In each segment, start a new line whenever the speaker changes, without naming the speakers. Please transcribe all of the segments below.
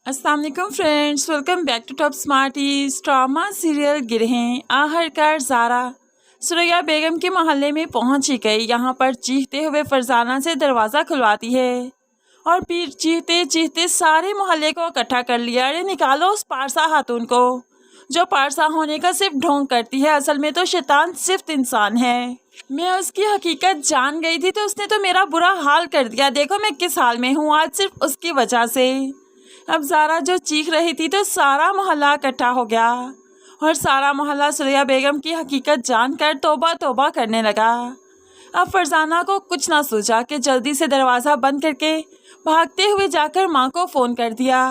अस्सलाम वालेकुम friends, welcome back to Top Smarties. Drama serial Girhein आखिरकार ज़ारा सुरैया बेगम के मोहल्ले में पहुंच ही गई। यहाँ पर चीखते हुए फरजाना से दरवाज़ा खुलवाती है और फिर चीखते चीखते सारे मोहल्ले को इकट्ठा कर लिया। अरे निकालो उस पारसा खातून को जो पारसा होने का सिर्फ ढोंग करती है, असल में तो शैतान सिर्फ इंसान है। मैं उसकी हकीकत जान गई थी तो उसने तो मेरा बुरा हाल कर दिया। देखो मैं किस हाल में हूँ आज सिर्फ उसकी वजह से। अब ज़ारा जो चीख रही थी तो सारा मोहल्ला इकट्ठा हो गया और सारा मोहल्ला सुरैया बेगम की हकीकत जानकर तौबा तौबा करने लगा। अब फरजाना को कुछ ना सूझा कि जल्दी से दरवाज़ा बंद करके भागते हुए जाकर माँ को फ़ोन कर दिया।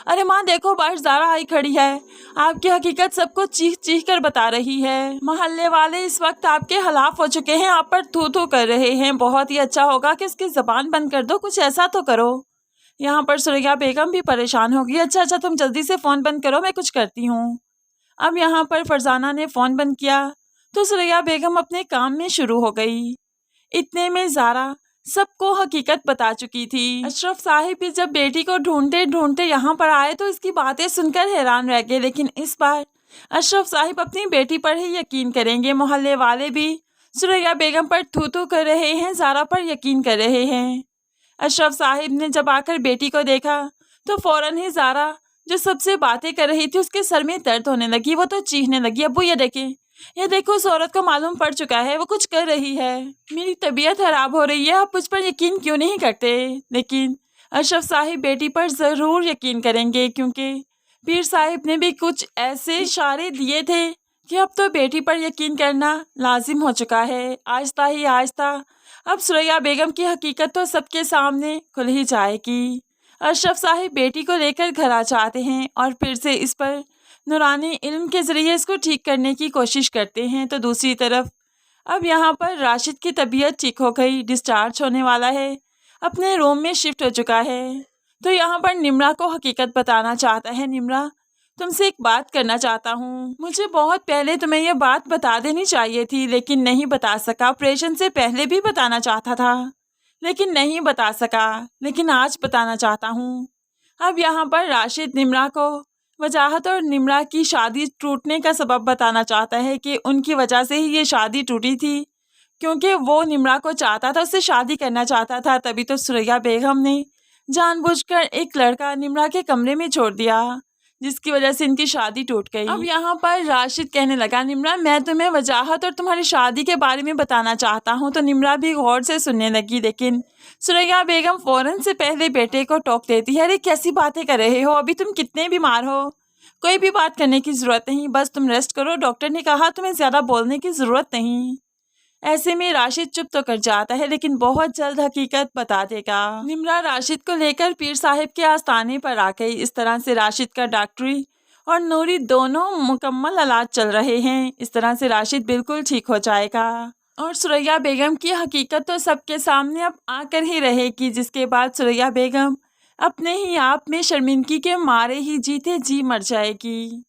अरे माँ देखो बाहर ज़ारा आई खड़ी है, आपकी हकीकत सबको चीख चीख कर बता रही है। मोहल्ले वाले इस वक्त आपके खिलाफ हो चुके हैं, आप पर थू थू कर रहे हैं। बहुत ही अच्छा होगा कि उसकी ज़बान बंद कर दो, कुछ ऐसा तो करो। यहाँ पर सुरैया बेगम भी परेशान होगी। अच्छा तुम जल्दी से फ़ोन बंद करो, मैं कुछ करती हूँ। अब यहाँ पर फरजाना ने फ़ोन बंद किया तो सुरैया बेगम अपने काम में शुरू हो गई। इतने में ज़ारा सबको हकीकत बता चुकी थी। अशरफ साहिब भी जब बेटी को ढूंढते ढूंढते यहाँ पर आए तो इसकी बातें सुनकर हैरान रह गए, लेकिन इस बार अशरफ साहिब अपनी बेटी पर ही यकीन करेंगे। मोहल्ले वाले भी सुरैया बेगम पर थू थू कर रहे हैं, ज़ारा पर यकीन कर रहे हैं। अशरफ साहिब ने जब आकर बेटी को देखा तो फौरन ही ज़ारा जो सबसे बातें कर रही थी उसके सर में दर्द होने लगी। वो तो चीखने लगी, अब्बू ये देखें, ये देखो उस औरत को मालूम पड़ चुका है, वो कुछ कर रही है, मेरी तबीयत खराब हो रही है, आप मुझ पर यकीन क्यों नहीं करते। लेकिन अशरफ साहिब बेटी पर ज़रूर यकीन करेंगे क्योंकि पीर साहिब ने भी कुछ ऐसे इशारे दिए थे कि अब तो बेटी पर यकीन करना लाजिम हो चुका है। आहिस्ता ही आहिस्ता अब सुरैया बेगम की हकीकत तो सबके सामने खुल ही जाएगी। अशरफ साहिब बेटी को लेकर घर आ जाते हैं और फिर से इस पर नूरानी इल्म के ज़रिए इसको ठीक करने की कोशिश करते हैं। तो दूसरी तरफ अब यहाँ पर राशिद की तबीयत ठीक हो गई, डिस्चार्ज होने वाला है, अपने रूम में शिफ्ट हो चुका है। तो यहाँ पर निम्रा को हकीकत बताना चाहता है। निम्रा, तुमसे एक बात करना चाहता हूँ, मुझे बहुत पहले तुम्हें यह बात बता देनी चाहिए थी लेकिन नहीं बता सका। ऑपरेशन से पहले भी बताना चाहता था लेकिन नहीं बता सका, लेकिन आज बताना चाहता हूँ। अब यहाँ पर राशिद निम्रा को वजाहत और निम्रा की शादी टूटने का सबब बताना चाहता है कि उनकी वजह से ही ये शादी टूटी थी, क्योंकि वो निम्रा को चाहता था, उससे शादी करना चाहता था। तभी तो सुरैया बेगम ने जानबूझकर एक लड़का निम्रा के कमरे में छोड़ दिया जिसकी वजह से इनकी शादी टूट गई। अब यहाँ पर राशिद कहने लगा, निम्रा मैं तुम्हें वजाहत और तुम्हारी शादी के बारे में बताना चाहता हूँ। तो निम्रा भी गौर से सुनने लगी, लेकिन सुरैया बेगम फौरन से पहले बेटे को टोक देती है। अरे कैसी बातें कर रहे हो, अभी तुम कितने बीमार हो, कोई भी बात करने की ज़रूरत नहीं, बस तुम रेस्ट करो, डॉक्टर ने कहा तुम्हें ज़्यादा बोलने की ज़रूरत नहीं। ऐसे में राशिद चुप तो कर जाता है लेकिन बहुत जल्द हकीकत बता देगा। निम्रा राशिद को लेकर पीर साहिब के आस्थाने पर आ गई। इस तरह से राशिद का डॉक्टरी और नूरी दोनों मुकम्मल इलाज चल रहे हैं। इस तरह से राशिद बिल्कुल ठीक हो जाएगा और सुरैया बेगम की हकीकत तो सबके सामने अब आकर ही रहेगी, जिसके बाद सुरैया बेगम अपने ही आप में शर्मिंदगी के मारे ही जीते जी मर जाएगी।